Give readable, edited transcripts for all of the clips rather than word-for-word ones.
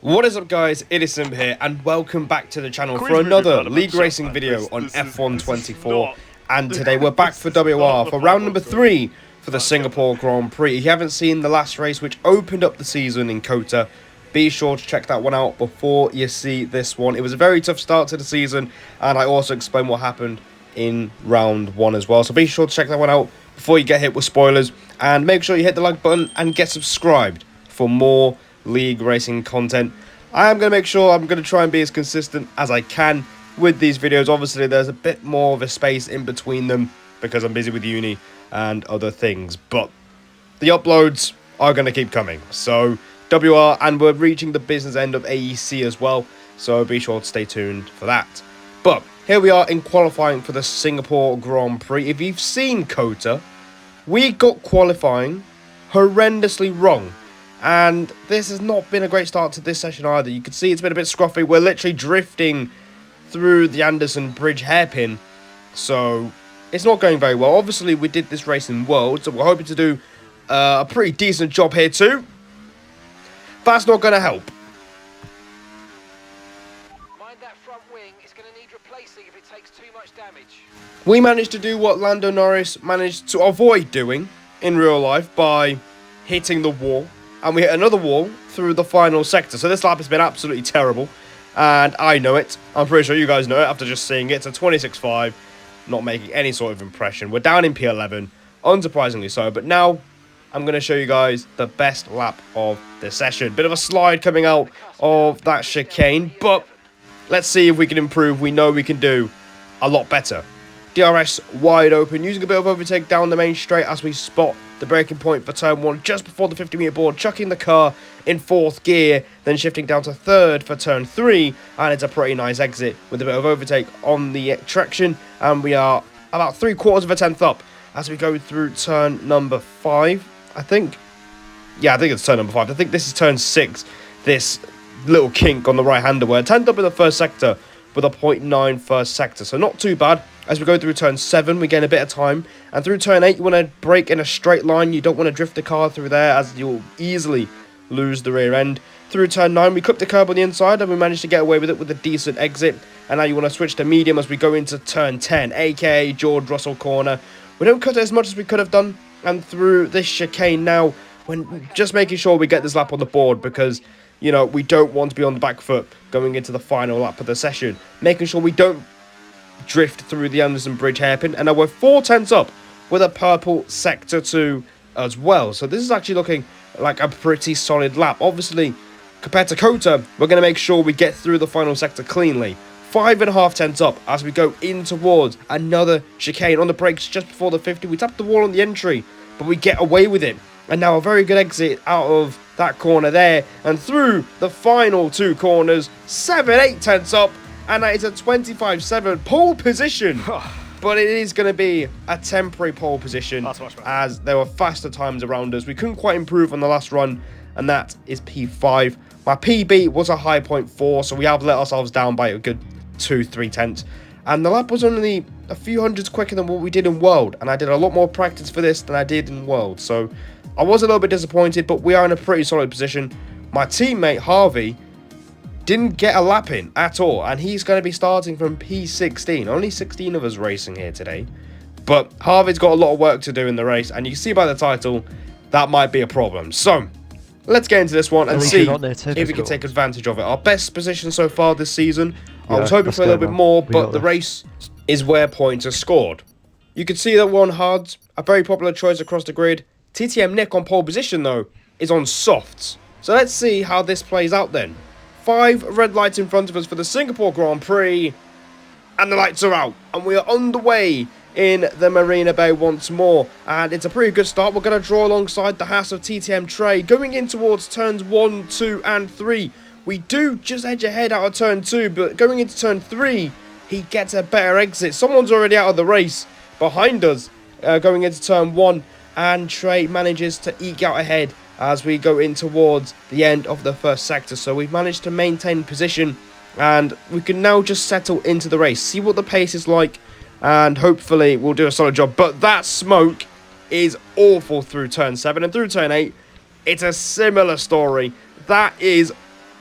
What is up, guys? It is Sim here, and welcome back to the channel for another league racing video on F1 24. And today we're back for WOR for round number 3 for the Singapore Grand Prix. If you haven't seen the last race, which opened up the season in COTA, be sure to check that one out before you see this one. It was a very tough start to the season, and I also explained what happened in round 1 as well. So be sure to check that one out before you get hit with spoilers, and make sure you hit the like button and get subscribed for more league racing content. I am going to make sure I'm going to try and be as consistent as I can with these videos. Obviously, there's a bit more of a space in between them because I'm busy with uni and other things, but the uploads are going to keep coming. So WR, and we're reaching the business end of AEC as well, so be sure to stay tuned for that. But here we are in qualifying for the Singapore Grand Prix. If you've seen COTA, we got qualifying horrendously wrong. And this has not been a great start to this session either. You can see it's been a bit scruffy. We're literally drifting through the Anderson Bridge hairpin. So it's not going very well. Obviously, we did this race in World, so we're hoping to do a pretty decent job here too. That's not going to help. Mind that front wing. It's going to need replacing if it takes too much damage. We managed to do what Lando Norris managed to avoid doing in real life by hitting the wall. And we hit another wall through the final sector. So this lap has been absolutely terrible. And I know it. I'm pretty sure you guys know it after just seeing it. It's a 26.5. Not making any sort of impression. We're down in P11. Unsurprisingly so. But now I'm going to show you guys the best lap of the session. Bit of a slide coming out of that chicane. But let's see if we can improve. We know we can do a lot better. DRS wide open, using a bit of overtake down the main straight as we spot the braking point for turn 1 just before the 50-meter board, chucking the car in 4th gear, then shifting down to 3rd for turn 3, and it's a pretty nice exit with a bit of overtake on the traction, and we are about 3/4 of a tenth up as we go through turn number 5, I think. Yeah, I think it's turn number 5. I think this is turn 6, this little kink on the right-hander. We're 10th up in the first sector with a 0.9 first sector, so not too bad. As we go through turn 7, we gain a bit of time, and through turn 8, you want to brake in a straight line. You don't want to drift the car through there, as you'll easily lose the rear end. Through turn 9, we clipped the curb on the inside, and we managed to get away with it with a decent exit. And now you want to switch to medium as we go into turn 10, aka George Russell corner. We don't cut it as much as we could have done, and through this chicane now, when just making sure we get this lap on the board, because you know, we don't want to be on the back foot going into the final lap of the session. Making sure we don't drift through the Anderson Bridge hairpin. And now we're 4 tenths up with a purple sector 2 as well. So this is actually looking like a pretty solid lap. Obviously, compared to COTA, we're going to make sure we get through the final sector cleanly. 5.5 tenths up as we go in towards another chicane. On the brakes just before the 50, we tap the wall on the entry, but we get away with it. And now a very good exit out of that corner there, and through the final 2 corners, 7-8 tenths up, and that is a 25.7 pole position. But it is going to be a temporary pole position, as there were faster times around us. We couldn't quite improve on the last run, and that is P5. My PB was a high 0.4, so we have let ourselves down by a good 2-3 tenths. And the lap was only a few hundreds quicker than what we did in World, and I did a lot more practice for this than I did in World. So I was a little bit disappointed, but we are in a pretty solid position. My teammate, Harvey, didn't get a lap in at all, and he's going to be starting from P16. Only 16 of us racing here today. But Harvey's got a lot of work to do in the race, and you can see by the title, that might be a problem. So let's get into this one and see if we can take advantage of it. Our best position so far this season. I was hoping for a little bit more, but the race is where points are scored. You can see that we're on hards, a very popular choice across the grid. TTM Nick on pole position, though, is on softs. So let's see how this plays out then. 5 red lights in front of us for the Singapore Grand Prix. And the lights are out. And we are underway in the Marina Bay once more. And it's a pretty good start. We're going to draw alongside the Haas of TTM Trey. Going in towards turns 1, 2, and 3. We do just edge ahead out of turn 2. But going into turn 3, he gets a better exit. Someone's already out of the race behind us going into turn 1. And Trey manages to eke out ahead as we go in towards the end of the first sector. So we've managed to maintain position, and we can now just settle into the race, see what the pace is like, and hopefully we'll do a solid job. But that smoke is awful through turn 7, and through turn 8, it's a similar story. That is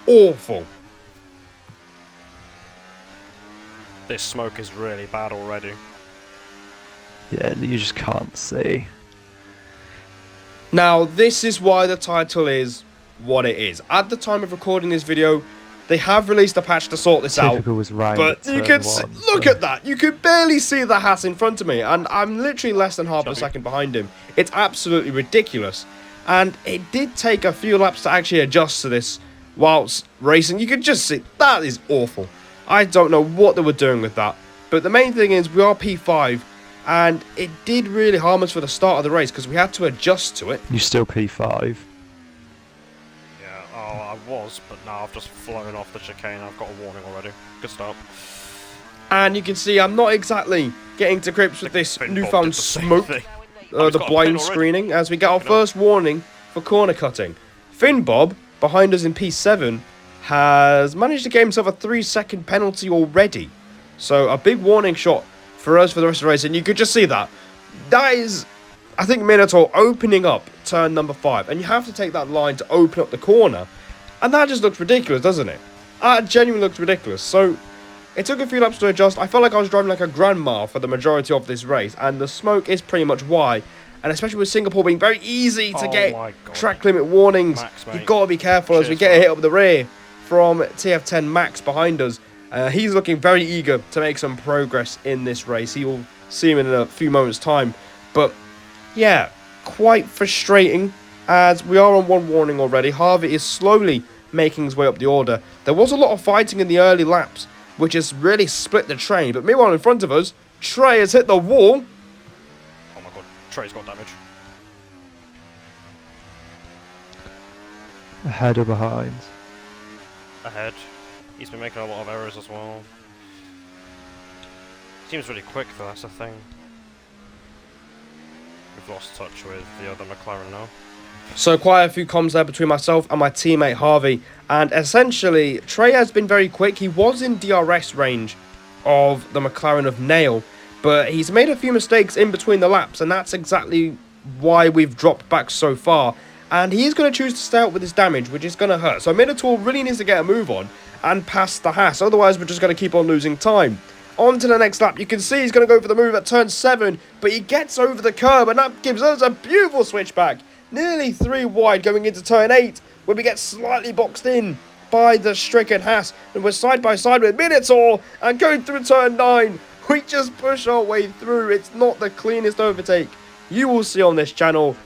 awful. This smoke is really bad already. Yeah, you just can't see. Now, this is why the title is what it is. At the time of recording this video, they have released a patch to sort this out. Typical was round But at you turn can see, one, look so- at that. You could barely see the Haas in front of me, and I'm literally less than half a second behind him. It's absolutely ridiculous. And it did take a few laps to actually adjust to this whilst racing. You could just see, that is awful. I don't know what they were doing with that. But the main thing is, we are P5, and it did really harm us for the start of the race, because we had to adjust to it. You still P5. Yeah, oh, I was, but now I've just flown off the chicane. I've got a warning already. Good start. And you can see I'm not exactly getting to grips with this Finn Bob newfound did the same smoke, thing. Oh, he's the got a pin blind already. screening, as we get our first warning for corner cutting. Finn Bob, behind us in P7, has managed to get himself a 3-second penalty already. So a big warning shot for us for the rest of the race, and you could just see that. That is, I think, Minotaur opening up turn number 5, and you have to take that line to open up the corner, and that just looks ridiculous, doesn't it? That genuinely looks ridiculous. So it took a few laps to adjust. I felt like I was driving like a grandma for the majority of this race, and the smoke is pretty much why. And especially with Singapore being very easy to Oh get my God. track limit warnings, Max, you've mate. got to be careful as we Cheers, get a man. hit up the rear from TF10 Max behind us. He's looking very eager to make some progress in this race. He will see him in a few moments' time. But yeah, quite frustrating as we are on one warning already. Harvey is slowly making his way up the order. There was a lot of fighting in the early laps, which has really split the train. But meanwhile, in front of us, Trey has hit the wall. Oh my god, Trey's got damage. Ahead or behind? Ahead. He's been making a lot of errors as well. Seems really quick though, that's the thing. We've lost touch with the other McLaren now. So quite a few comms there between myself and my teammate Harvey. And essentially, Trey has been very quick. He was in DRS range of the McLaren of Nail, but he's made a few mistakes in between the laps, and that's exactly why we've dropped back so far. And he's going to choose to stay out with his damage, which is going to hurt. So Minotaur really needs to get a move on and pass the Haas. Otherwise, we're just going to keep on losing time. On to the next lap. You can see he's going to go for the move at turn 7, but he gets over the curb, and that gives us a beautiful switchback. Nearly 3 wide going into turn 8, where we get slightly boxed in by the stricken Haas. And we're side by side with Minotaur, and going through turn 9, we just push our way through. It's not the cleanest overtake you will see on this channel,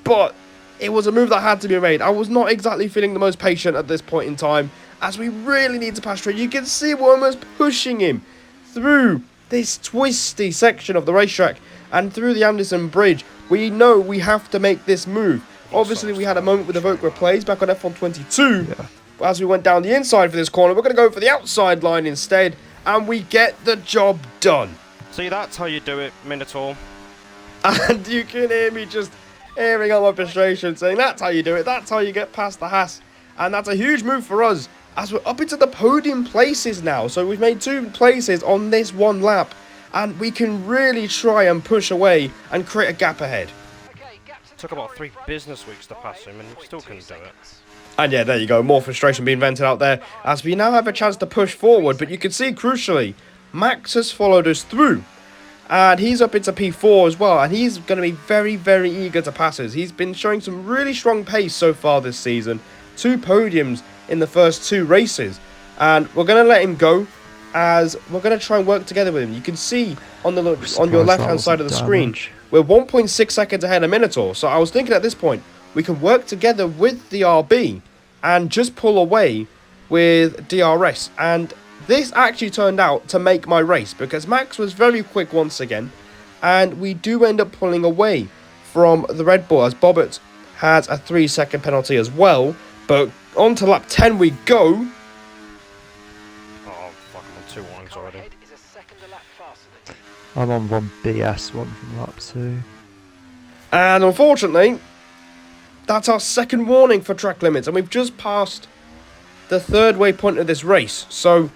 but it was a move that had to be made. I was not exactly feeling the most patient at this point in time, as we really need to pass Trey. You can see we're almost pushing him through this twisty section of the racetrack and through the Anderson Bridge. We know we have to make this move. Obviously, we had a moment with the Evoke replays back on F122. Yeah. But as we went down the inside for this corner, we're going to go for the outside line instead, and we get the job done. See, that's how you do it, Minotaur. And you can hear me just airing out my frustration, saying that's how you do it, that's how you get past the Haas. And that's a huge move for us, as we're up into the podium places now. So we've made 2 places on this one lap, and we can really try and push away and create a gap ahead. Okay, gap to the Took about car 3 in front. business weeks to pass him, and he still 5.2 couldn't do it. seconds. And yeah, there you go, more frustration being vented out there, as we now have a chance to push forward. But you can see, crucially, Max has followed us through, and he's up into P4 as well, and he's going to be very, very eager to pass us. He's been showing some really strong pace so far this season, 2 podiums in the first 2 races, and we're going to let him go, as we're going to try and work together with him. You can see on the on your left hand side of the screen, we're 1.6 seconds ahead of Minotaur. So I was thinking at this point, we can work together with the RB and just pull away with DRS. And this actually turned out to make my race, because Max was very quick once again, and we do end up pulling away from the Red Bull, as Bobbert has a 3-second penalty as well. But on to lap 10 we go. Oh, fuck, I'm on 2 warnings Car already. ahead is a second a lap faster than I'm you. on 1 BS, 1 from lap 2. And unfortunately, that's our second warning for track limits, and we've just passed the 3rd waypoint of this race. So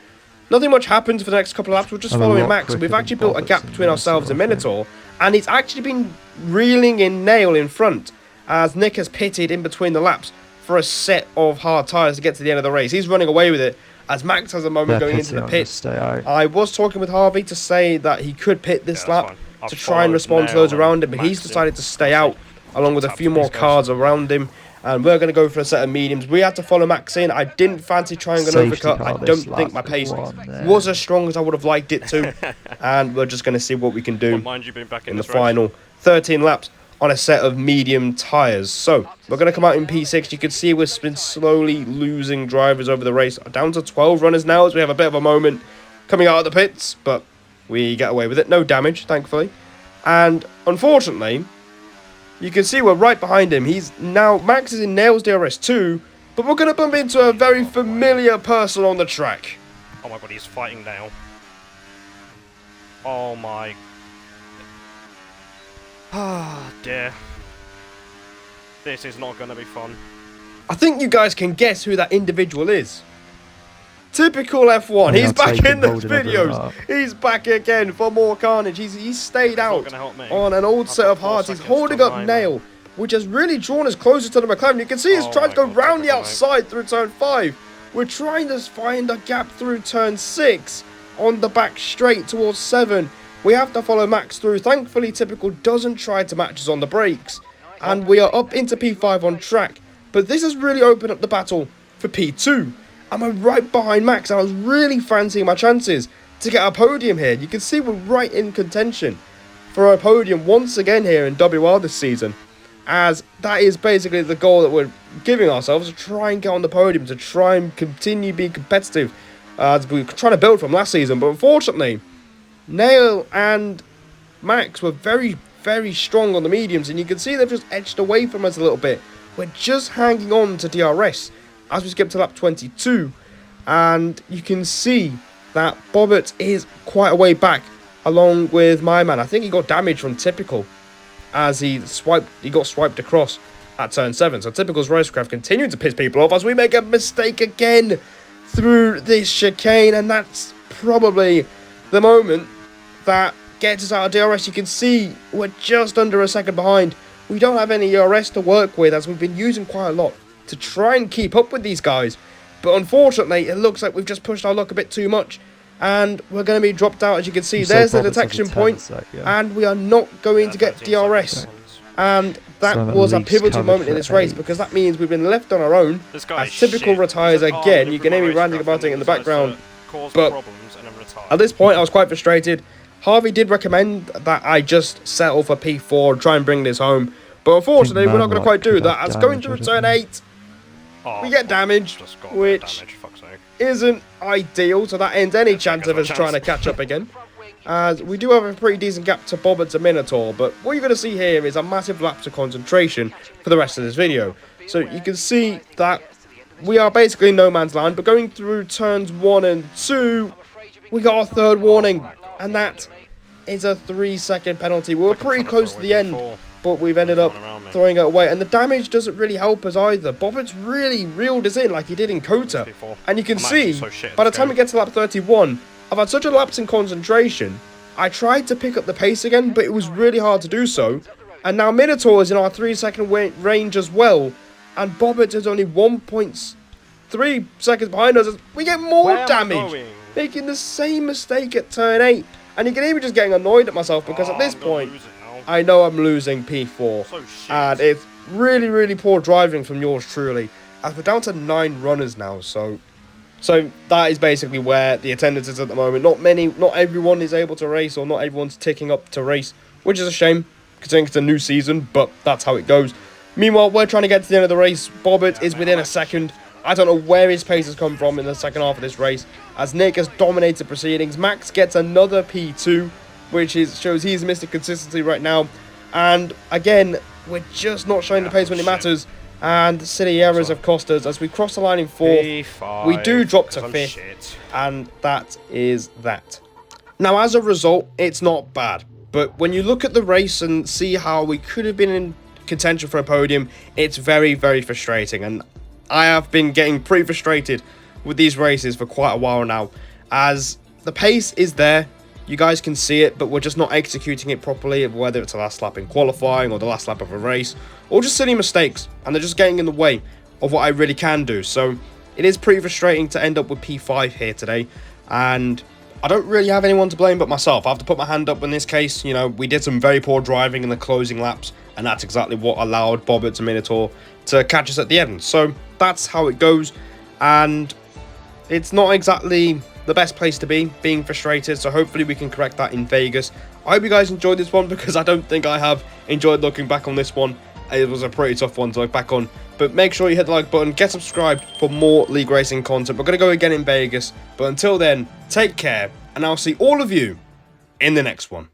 nothing much happens for the next couple of laps. We're just I'm a following lot Max, and we've quicker actually than built a Bobbitt's gap and between ourselves and Minotaur, Minotaur, and it's actually been reeling in Nail in front, as Nick has pitted in between the laps for a set of hard tyres to get to the end of the race. He's running away with it as Max has a moment They're going into the pitting, pits. just stay out. I was talking with Harvey to say that he could pit this Yeah, that's lap fine. to I've try and followed respond to Nail those around him, and but he's Max in. decided to stay out along with a Tap few more these guys. cars around him. And we're going to go for a set of mediums. We had to follow Max in. I didn't fancy trying an Safety overcut. car I this don't think lap, my pace go on then. was as strong as I would have liked it to. And we're just going to see what we can do Wouldn't mind you being back in the this race. final 13 laps on a set of medium tyres. So, we're going to come out in P6. You can see we've been slowly losing drivers over the race. Down to 12 runners now as we have a bit of a moment coming out of the pits. But we get away with it. No damage, thankfully. And, unfortunately, you can see we're right behind him. He's now, Max is in Nails DRS 2, but we're going to bump into a very familiar person on the track. Oh my god, he's fighting now. Oh my... Ah, dear. This is not going to be fun. I think you guys can guess who that individual is. Typical F1. Yeah, He's back taking in the hold of everyone videos. up. He's back again for more carnage. He's stayed not out gonna help me. on an old I've set got of 4 hearts. He's seconds holding till up 9 Nail, which has really drawn us closer to the McLaren. You can see he's Oh trying to go my God, round the typical, mate. outside through turn 5. We're trying to find a gap through turn 6 on the back straight towards 7. We have to follow Max through. Thankfully, Typical doesn't try to match us on the brakes. And we are up into P5 on track. But this has really opened up the battle for P2. And we're right behind Max. I was really fancying my chances to get a podium here. You can see we're right in contention for a podium once again here in WR this season. As that is basically the goal that we're giving ourselves, to try and get on the podium, to try and continue being competitive as we were trying to build from last season. But unfortunately, Nail and Max were very, very strong on the mediums, and you can see they've just edged away from us a little bit. We're just hanging on to DRS as we skip to lap 22, and you can see that Bobbert is quite a way back along with my man. I think he got damage from Typical as he got swiped across at turn 7. So Typical's racecraft continuing to piss people off as we make a mistake again through this chicane, and that's probably the moment that gets us out of DRS. You can see we're just under a second behind. We don't have any ERS to work with as we've been using quite a lot to try and keep up with these guys. But unfortunately, it looks like we've just pushed our luck a bit too much, and we're going to be dropped out. As you can see, there's the detection point, and we are not going to get DRS. And that So was a at least pivotal covered moment in for this race, 8. because that means we've been left on our own. This guy As is Typical shit. retires He's like, again. "Oh, You can hear me ranting about it in the background. Cause but problems and then retire." At this point, I was quite frustrated. Harvey did recommend that I just settle for P4 and try and bring this home. But unfortunately, we're not going to quite do that. As going through turn 8, Oh, we get damage, just got a bit of which damage, fuck's sake. isn't ideal. So that ends any chance of us chance. trying to catch up again. As we do have a pretty decent gap to Bobbert to Minotaur. But what you're going to see here is a massive lapse of concentration for the rest of this video. So you can see that we are basically in no man's land. But going through turns 1 and 2, we got our third warning. And that is a 3-second penalty. We were pretty close to the end, but we've ended up throwing it away. And the damage doesn't really help us either. Bobbert's really reeled us in like he did in Kota. And you can see, by the time we get to lap 31, I've had such a lapse in concentration. I tried to pick up the pace again, but it was really hard to do so. And now Minotaur is in our 3-second range as well. And Bobbert is only 1.3 seconds behind us. We get more damage, making the same mistake at turn 8. And you can hear me just getting annoyed at myself, because at this point, I know I'm losing P4. And it's really, really poor driving from yours truly. As we're down to 9 runners now, so that is basically where the attendance is at the moment. Not everyone is able to race, or not everyone's ticking up to race, which is a shame, considering it's a new season, but that's how it goes. Meanwhile, we're trying to get to the end of the race. Bobbert is within a second. I don't know where his pace has come from in the second half of this race, as Nick has dominated proceedings. Max gets another P2, which shows he's missed consistency right now. And again, we're just not showing the pace when it matters. And silly errors have cost us as we cross the line in 4th. We do drop to 5th, and that is that. Now, as a result, it's not bad. But when you look at the race and see how we could have been in contention for a podium, it's very, very frustrating. And I have been getting pretty frustrated with these races for quite a while now, as the pace is there. You guys can see it, but we're just not executing it properly, whether it's the last lap in qualifying or the last lap of a race, or just silly mistakes, and they're just getting in the way of what I really can do. So it is pretty frustrating to end up with P5 here today, and I don't really have anyone to blame but myself. I have to put my hand up in this case. You know, we did some very poor driving in the closing laps, and that's exactly what allowed Bobbert and Minotaur to catch us at the end. So that's how it goes, and it's not exactly the best place to be, being frustrated. So hopefully we can correct that in Vegas. I hope you guys enjoyed this one, because I don't think I have enjoyed looking back on this one. It was a pretty tough one to look back on. But make sure you hit the like button, get subscribed for more League Racing content. We're going to go again in Vegas. But until then, take care, and I'll see all of you in the next one.